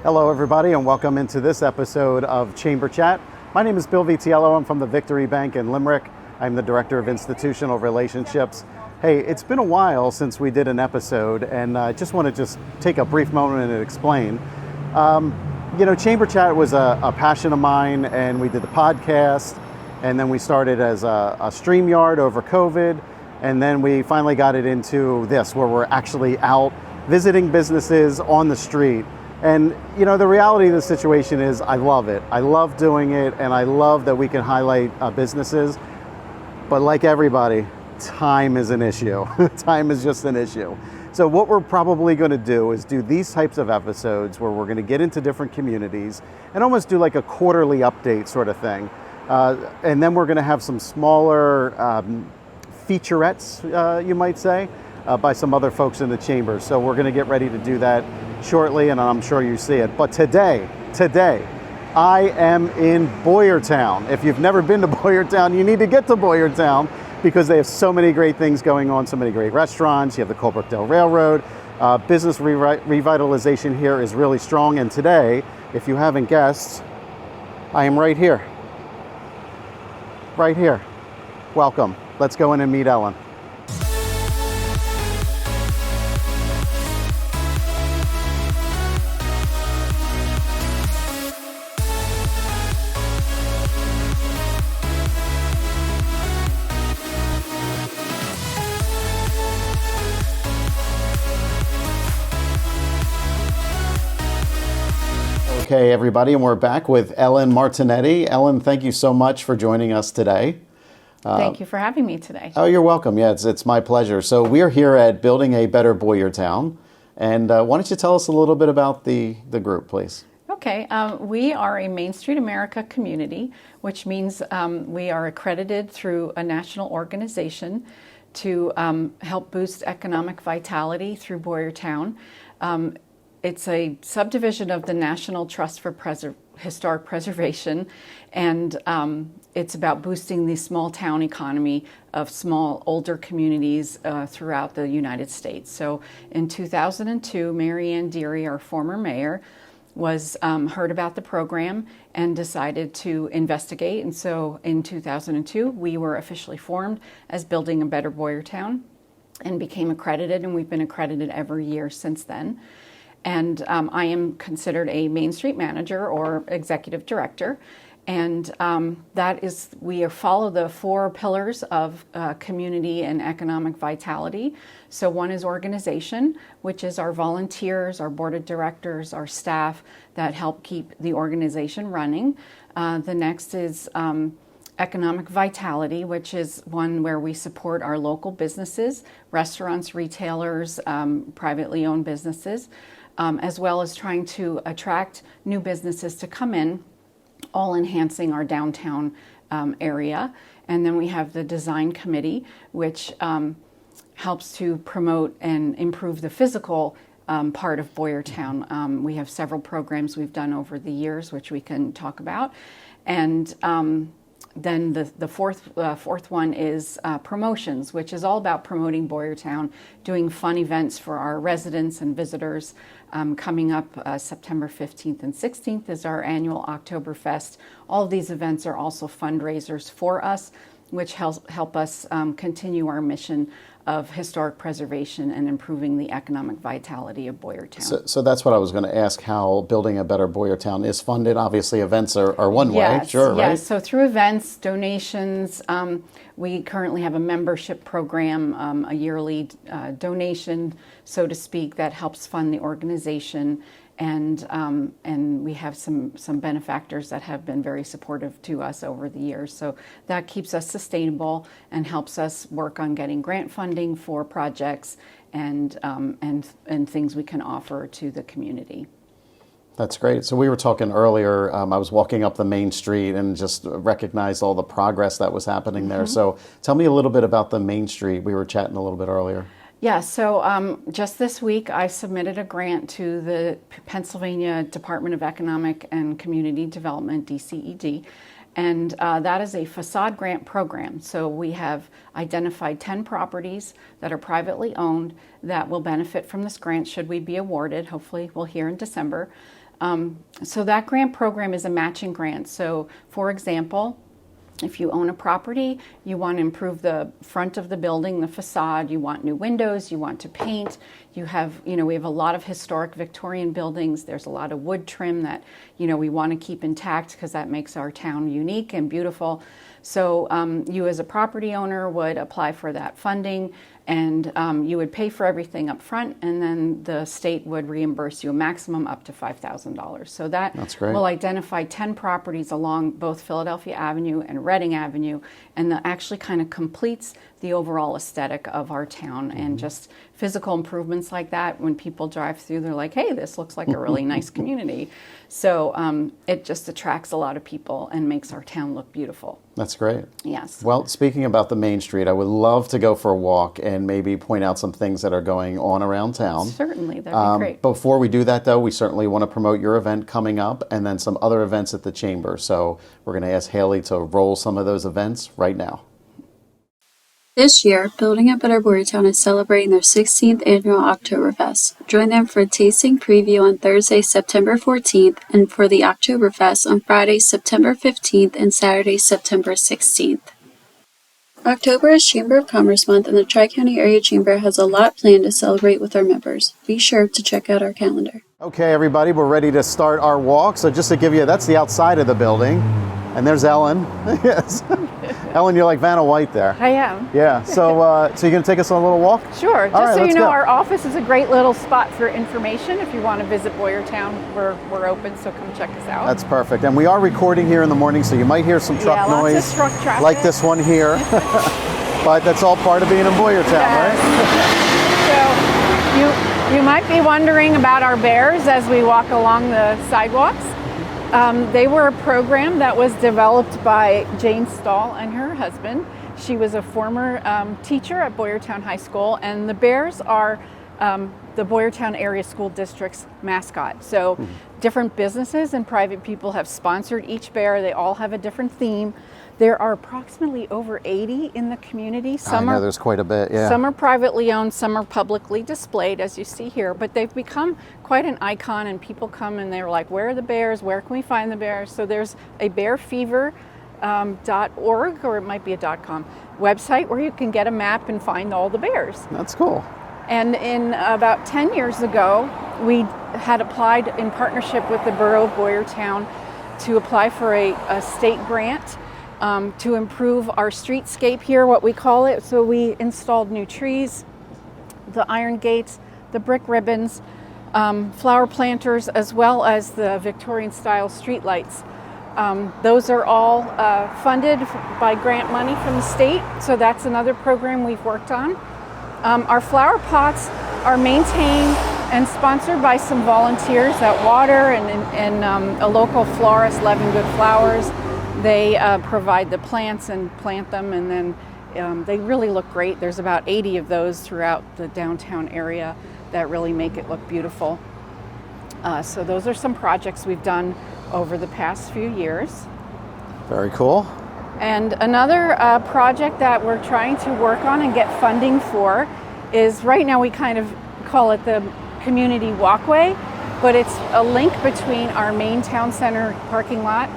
Hello everybody and welcome into this episode of Chamber Chat. My name is Bill Vitiello. I'm from the Victory Bank in Limerick. I'm the Director of Institutional Relationships. Hey, it's been a while since we did an episode and I just want to take a brief moment and explain. Chamber Chat was a passion of mine, and we did the podcast, and then we started as a StreamYard over COVID, and then we finally got it into this where we're actually out visiting businesses on the street. And the reality of the situation is I love it. I love doing it, and I love that we can highlight businesses. But like everybody, time is an issue. Time is just an issue. So what we're probably going to do is do these types of episodes where we're going to get into different communities and almost do like a quarterly update sort of thing. And then we're going to have some smaller featurettes, you might say, by some other folks in the chamber. So we're going to get ready to do that shortly, and I'm sure you see it. But today, I am in Boyertown. If you've never been to Boyertown, you need to get to Boyertown because they have so many great things going on, so many great restaurants. You have the Colebrookdale Railroad. Business revitalization here is really strong. And today, if you haven't guessed, I am right here. Right here. Welcome. Let's go in and meet Ellen. Okay, everybody, and we're back with Ellen Martignetti. Ellen, thank you so much for joining us today. Thank you for having me today. Oh, you're welcome. Yeah, it's my pleasure. So we're here at Building a Better Boyertown. And why don't you tell us a little bit about the group, please? Okay, we are a Main Street America community, which means we are accredited through a national organization to help boost economic vitality through Boyertown. It's a subdivision of the National Trust for Historic Preservation, and it's about boosting the small town economy of small, older communities throughout the United States. So in 2002, Mary Ann Deary, our former mayor, was heard about the program and decided to investigate. And so in 2002, we were officially formed as Building a Better Boyertown and became accredited, and we've been accredited every year since then. And I am considered a Main Street manager or executive director. And that is, we follow the 4 pillars of community and economic vitality. So one is organization, which is our volunteers, our board of directors, our staff that help keep the organization running. The next is economic vitality, which is one where we support our local businesses, restaurants, retailers, privately owned businesses. As well as trying to attract new businesses to come in, all enhancing our downtown area. And then we have the design committee, which helps to promote and improve the physical part of Boyertown. We have several programs we've done over the years, which we can talk about. And then the fourth one is promotions, which is all about promoting Boyertown, doing fun events for our residents and visitors. Coming up September 15th and 16th is our annual Oktoberfest. All of these events are also fundraisers for us, which help us continue our mission of historic preservation and improving the economic vitality of Boyertown. So that's what I was going to ask, how Building a Better Boyertown is funded. Obviously, events are one way, sure, right? Yes, so through events, donations, we currently have a membership program, a yearly donation, so to speak, that helps fund the organization. And we have some benefactors that have been very supportive to us over the years. So that keeps us sustainable and helps us work on getting grant funding for projects and things we can offer to the community. That's great. So we were talking earlier, I was walking up the main street and just recognized all the progress that was happening there. So tell me a little bit about the main street. We were chatting a little bit earlier. Yeah, so just this week I submitted a grant to the Pennsylvania Department of Economic and Community Development, DCED, and that is a facade grant program. So we have identified 10 properties that are privately owned that will benefit from this grant should we be awarded. Hopefully we'll hear in December. So that grant program is a matching grant. So, for example, if you own a property, you want to improve the front of the building, the facade, you want new windows, you want to paint, we have a lot of historic Victorian buildings. There's a lot of wood trim that, we want to keep intact because that makes our town unique and beautiful. So you as a property owner would apply for that funding, and you would pay for everything up front, and then the state would reimburse you a maximum up to $5,000. So that's great. Will identify 10 properties along both Philadelphia Avenue and Reading Avenue, and that actually kind of completes the overall aesthetic of our town. And just physical improvements like that, when people drive through, they're like, hey, this looks like a really nice community. So it just attracts a lot of people and makes our town look beautiful. That's great. Yes. Well, speaking about the Main Street, I would love to go for a walk and maybe point out some things that are going on around town. Certainly, that'd be great. Before we do that, though, we certainly want to promote your event coming up and then some other events at the Chamber. So we're going to ask Haley to roll some of those events right now. This year, Building Up at our Boyertown is celebrating their 16th annual Oktoberfest. Join them for a tasting preview on Thursday, September 14th, and for the Oktoberfest on Friday, September 15th, and Saturday, September 16th. October is Chamber of Commerce Month, and the Tri-County Area Chamber has a lot planned to celebrate with our members. Be sure to check out our calendar. Okay, everybody, we're ready to start our walk. So just to give you, that's the outside of the building. And there's Ellen. Yes. Ellen, you're like Vanna White there. I am. Yeah. So so you're going to take us on a little walk? Sure. Just so you know, our office is a great little spot for information. If you want to visit Boyertown, we're open, so come check us out. That's perfect. And we are recording here in the morning, so you might hear some truck noise. Lots of truck traffic. Like this one here. But that's all part of being in Boyertown, right? So you might be wondering about our bears as we walk along the sidewalks. They were a program that was developed by Jane Stahl and her husband. She was a former teacher at Boyertown High School, and the bears are the Boyertown Area School District's mascot. So different businesses and private people have sponsored each bear. They all have a different theme. There are approximately over 80 in the community. I know there's quite a bit, yeah. Some are privately owned, some are publicly displayed, as you see here, but they've become quite an icon, and people come and they're like, where are the bears? Where can we find the bears? So there's a bearfever.org, or it might be a .com website where you can get a map and find all the bears. That's cool. And in about 10 years ago, we had applied in partnership with the Borough of Boyertown to apply for a state grant to improve our streetscape here, what we call it. So we installed new trees, the iron gates, the brick ribbons, flower planters, as well as the Victorian style street lights. Those are all funded by grant money from the state. So that's another program we've worked on. Our flower pots are maintained and sponsored by some volunteers that water, and a local florist, Love and Good Flowers. They provide the plants and plant them, and then they really look great. There's about 80 of those throughout the downtown area that really make it look beautiful. So those are some projects we've done over the past few years. Very cool. And another project that we're trying to work on and get funding for is, right now we kind of call it the community walkway, but it's a link between our main town center parking lot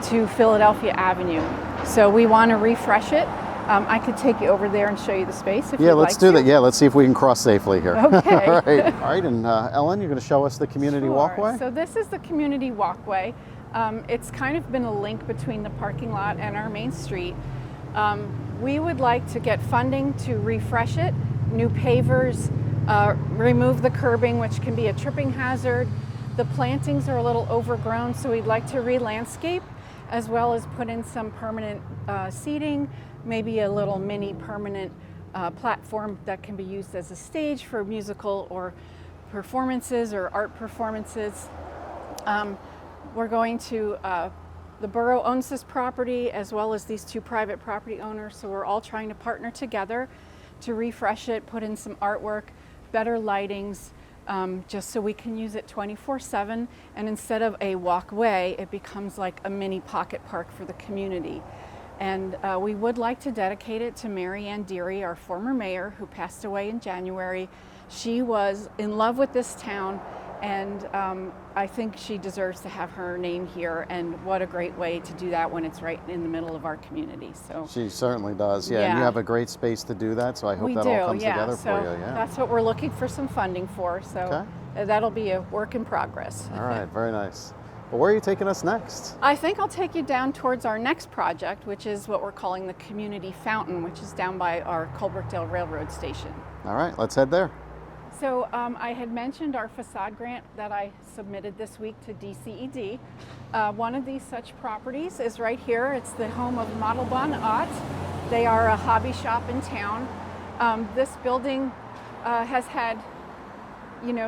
to Philadelphia Avenue. So we want to refresh it. I could take you over there and show you the space if you'd like to. Yeah, let's do that. Yeah, let's see if we can cross safely here. Okay. All right, and Ellen, you're going to show us the community walkway? So this is the community walkway. It's kind of been a link between the parking lot and our main street. We would like to get funding to refresh it, new pavers, remove the curbing, which can be a tripping hazard. The plantings are a little overgrown, so we'd like to re-landscape, as well as put in some permanent seating, maybe a little mini permanent platform that can be used as a stage for musical or performances or art performances. We're going to, the borough owns this property as well as these two private property owners, so we're all trying to partner together to refresh it, put in some artwork, better lightings, just so we can use it 24/7, and instead of a walkway, it becomes like a mini pocket park for the community. And we would like to dedicate it to Mary Ann Deary, our former mayor, who passed away in January. She was in love with this town And I think she deserves to have her name here, and what a great way to do that when it's right in the middle of our community. So She certainly does, yeah. And you have a great space to do that, so I hope we that do, all comes together for you. Yeah. That's what we're looking for some funding for. So that'll be a work in progress. All right, very nice. Well, where are you taking us next? I think I'll take you down towards our next project, which is what we're calling the Community Fountain, which is down by our Colebrookdale Railroad Station. All right, let's head there. So I had mentioned our facade grant that I submitted this week to DCED. One of these such properties is right here. It's the home of Modelbahn Ott. They are a hobby shop in town. This building has had,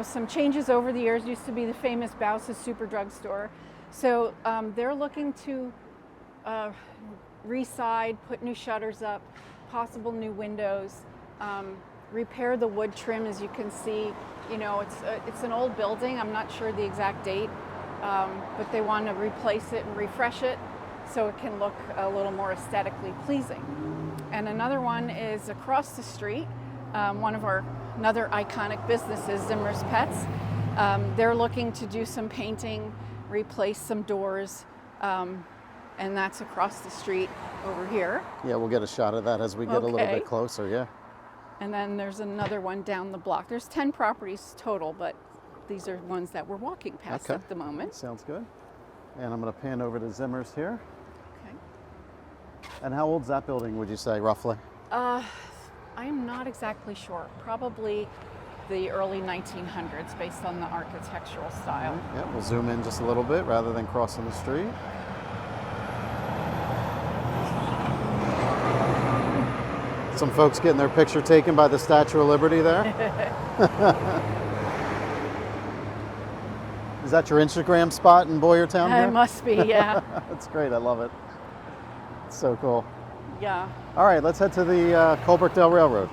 some changes over the years. Used to be the famous Bauhaus Super Drug Store. So they're looking to re-side, put new shutters up, possible new windows, repair the wood trim. As you can see, it's an old building. I'm not sure the exact date, but they want to replace it and refresh it so it can look a little more aesthetically pleasing. And another one is across the street, another iconic businesses, Zimmer's Pets. They're looking to do some painting, replace some doors, and that's across the street over here. Yeah, we'll get a shot of that as we get a little bit closer, yeah. And then there's another one down the block. There's 10 properties total, but these are ones that we're walking past at the moment. Sounds good. And I'm going to pan over to Zimmer's here. Okay. And how old's that building, would you say, roughly? I am not exactly sure. Probably the early 1900s, based on the architectural style. Yeah, we'll zoom in just a little bit rather than crossing the street. Some folks getting their picture taken by the Statue of Liberty there. Is that your Instagram spot in Boyertown here? It must be, yeah. That's great, I love it. It's so cool. Yeah. All right, let's head to the Colebrookdale Railroad.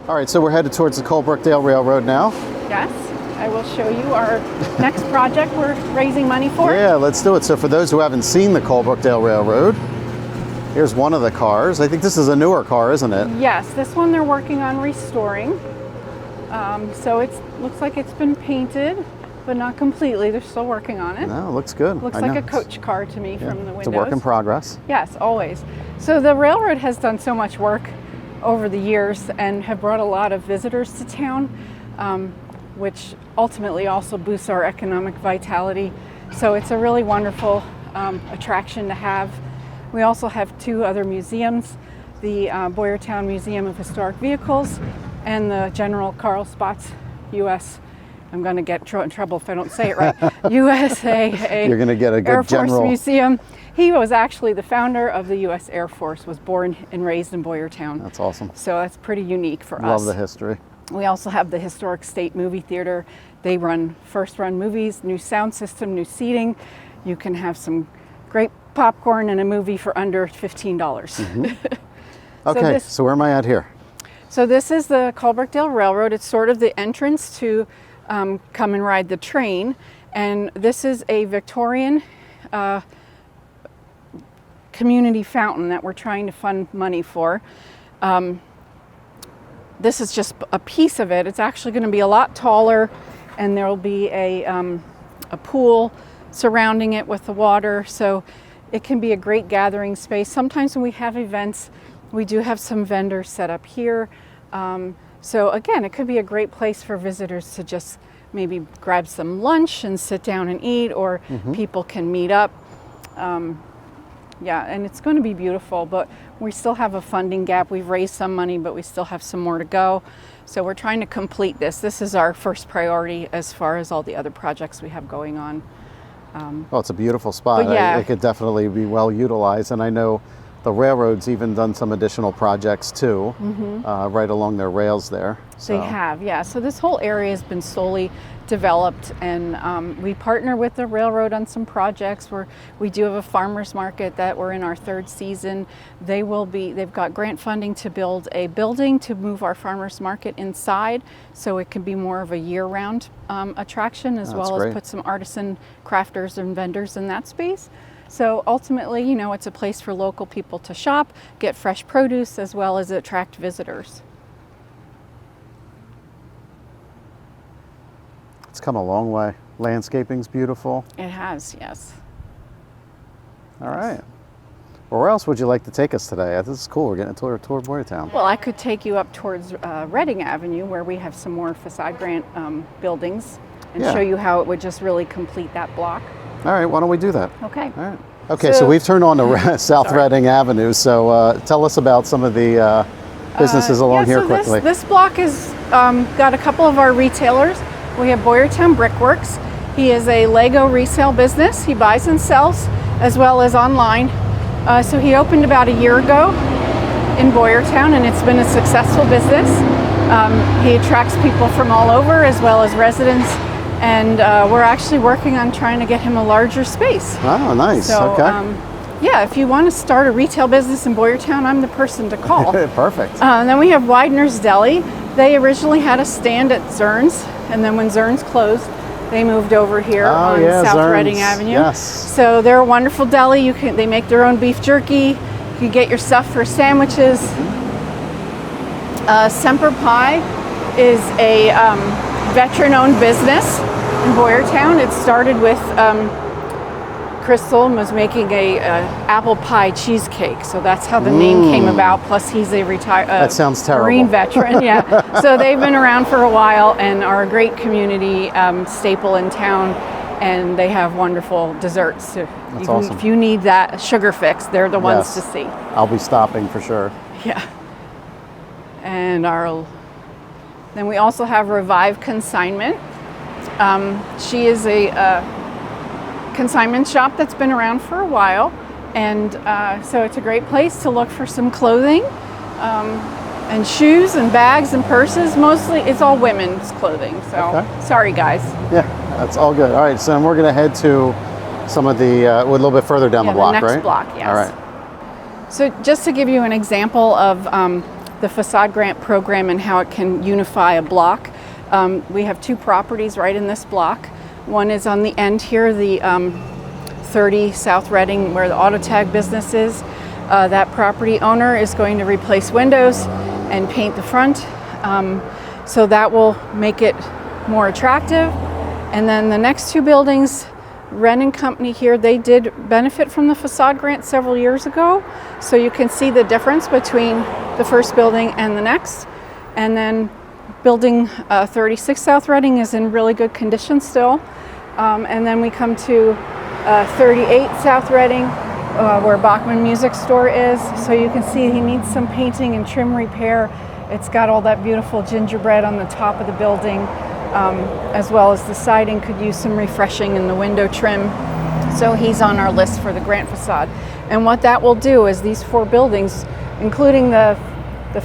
All right, so we're headed towards the Colebrookdale Railroad now. Yes, I will show you our next project we're raising money for. Yeah, let's do it. So for those who haven't seen the Colebrookdale Railroad, here's one of the cars. I think this is a newer car, isn't it? Yes, this one they're working on restoring. So it looks like it's been painted, but not completely. They're still working on it. No, it looks good. Looks like a coach car to me from the windows. It's a work in progress. Yes, always. So the railroad has done so much work over the years and have brought a lot of visitors to town, which ultimately also boosts our economic vitality. So it's a really wonderful attraction to have. We also have two other museums, the Boyertown Museum of Historic Vehicles and the General Carl Spaatz U.S. I'm going to get in trouble if I don't say it right. USA You're going to get a good Air Force general. Museum. He was actually the founder of the U.S. Air Force, was born and raised in Boyertown. That's awesome. So that's pretty unique for us. Love the history. We also have the Historic State Movie Theater. They run first-run movies, new sound system, new seating. You can have some great popcorn and a movie for under $15. Mm-hmm. Okay, so where am I at here? So this is the Colebrookdale Railroad. It's sort of the entrance to come and ride the train. And this is a Victorian community fountain that we're trying to fund money for. This is just a piece of it. It's actually going to be a lot taller, and there will be a pool surrounding it with the water. So it can be a great gathering space. Sometimes when we have events, we do have some vendors set up here. So again, it could be a great place for visitors to just maybe grab some lunch and sit down and eat, or people can meet up. Yeah, and it's going to be beautiful, but we still have a funding gap. We've raised some money, but we still have some more to go. So we're trying to complete this. This is our first priority as far as all the other projects we have going on. Well, it's a beautiful spot. Yeah. It could definitely be well utilized, and I know the railroad's even done some additional projects too, right along their rails there. So. They have, yeah. So this whole area has been solely developed, and we partner with the railroad on some projects where we do have a farmers market that we're in our third season. They've got grant funding to build a building to move our farmers market inside, so it can be more of a year-round attraction, as well as put some artisan crafters and vendors in that space. So ultimately, it's a place for local people to shop, get fresh produce, as well as attract visitors. It's come a long way. Landscaping's beautiful. It has, yes. All right. Well, where else would you like to take us today? This is cool. We're getting a tour of Boyertown. Well, I could take you up towards Reading Avenue, where we have some more facade grant buildings, and show you how it would just really complete that block. All right, why don't we do that? Okay. All right. Okay, so we've turned on to South Reading Avenue, so tell us about some of the businesses along here quickly. This block has got a couple of our retailers. We have Boyertown Brickworks. He is a Lego resale business. He buys and sells as well as online. So he opened about a year ago in Boyertown, and it's been a successful business. He attracts people from all over as well as residents, and we're actually working on trying to get him a larger space. Oh, nice. So, okay. Yeah, if you want to start a retail business in Boyertown, I'm the person to call. Perfect. And then we have Widener's Deli. They originally had a stand at Zern's, and then when Zern's closed, they moved over here on South Zern's. Reading Avenue. Yes. So they're a wonderful deli. They make their own beef jerky. You can get your stuff for sandwiches. Semper Pie is a veteran-owned business in Boyertown. It started with Crystal was making a apple pie cheesecake, so that's how the name came about. Plus, he's a retired that sounds terrible. Marine veteran. Yeah, so they've been around for a while and are a great community staple in town. And they have wonderful desserts. That's awesome. If you need that sugar fix, they're the ones to see. I'll be stopping for sure. Yeah. And then we also have Revive Consignment. She is a consignment shop that's been around for a while, and so it's a great place to look for some clothing and shoes and bags and purses. Mostly it's all women's clothing, so sorry guys. Yeah, that's all good. All right, so we're going to head to some of the a little bit further down the block, the next right? block, yes. All right. So just to give you an example of the facade grant program and how it can unify a block, we have two properties right in this block. One is on the end here, the 30 South Reading, where the auto tag business is. That property owner is going to replace windows and paint the front. So that will make it more attractive. And then the next two buildings, Wren and Company here, they did benefit from the facade grant several years ago. So you can see the difference between the first building and the next. And then building 36 South Reading is in really good condition still. And then we come to 38 South Reading, where Bachman Music Store is. So you can see he needs some painting and trim repair. It's got all that beautiful gingerbread on the top of the building, as well as the siding could use some refreshing in the window trim. So he's on our list for the grant facade. And what that will do is these four buildings, including the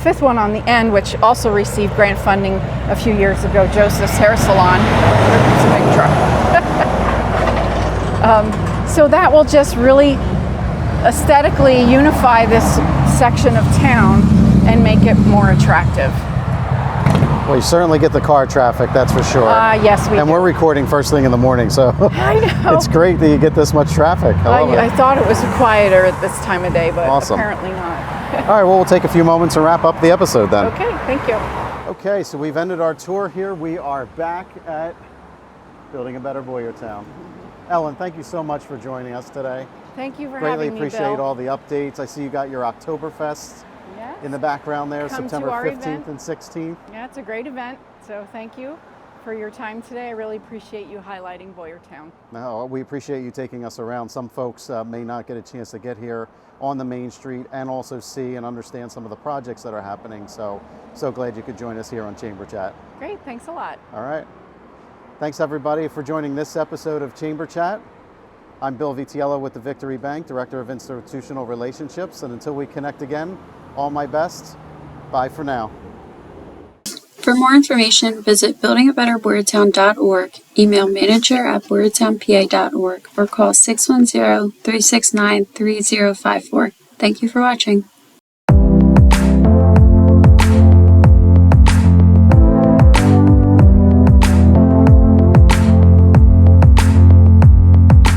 fifth one on the end, which also received grant funding a few years ago, Joseph's Hair Salon. It's a big truck. So that will just really aesthetically unify this section of town and make it more attractive. Well, you certainly get the car traffic, that's for sure. Yes, we do. And we're recording first thing in the morning, so I know. It's great that you get this much traffic. I love it. I thought it was quieter at this time of day, but Awesome. apparently not. All right, well, we'll take a few moments and wrap up the episode then. Okay, thank you. Okay, so we've ended our tour here. We are back at Building a Better Boyertown. Ellen, thank you so much for joining us today. Thank you for Greatly having me, appreciate Bill. all the updates. I see you got your Oktoberfest Yes. in the background there, Come to September our 15th event. and 16th. Yeah, it's a great event. So thank you for your time today. I really appreciate you highlighting Boyertown. No, we appreciate you taking us around. Some folks may not get a chance to get here on the main street and also see and understand some of the projects that are happening. So glad you could join us here on Chamber Chat. Great, thanks a lot. All right. Thanks everybody for joining this episode of Chamber Chat. I'm Bill Vitiello with the Victory Bank, Director of Institutional Relationships. And until we connect again, all my best. Bye for now. For more information, visit buildingabetterboyertown.org, email manager@boyertownpa.org, or call 610-369-3054. Thank you for watching.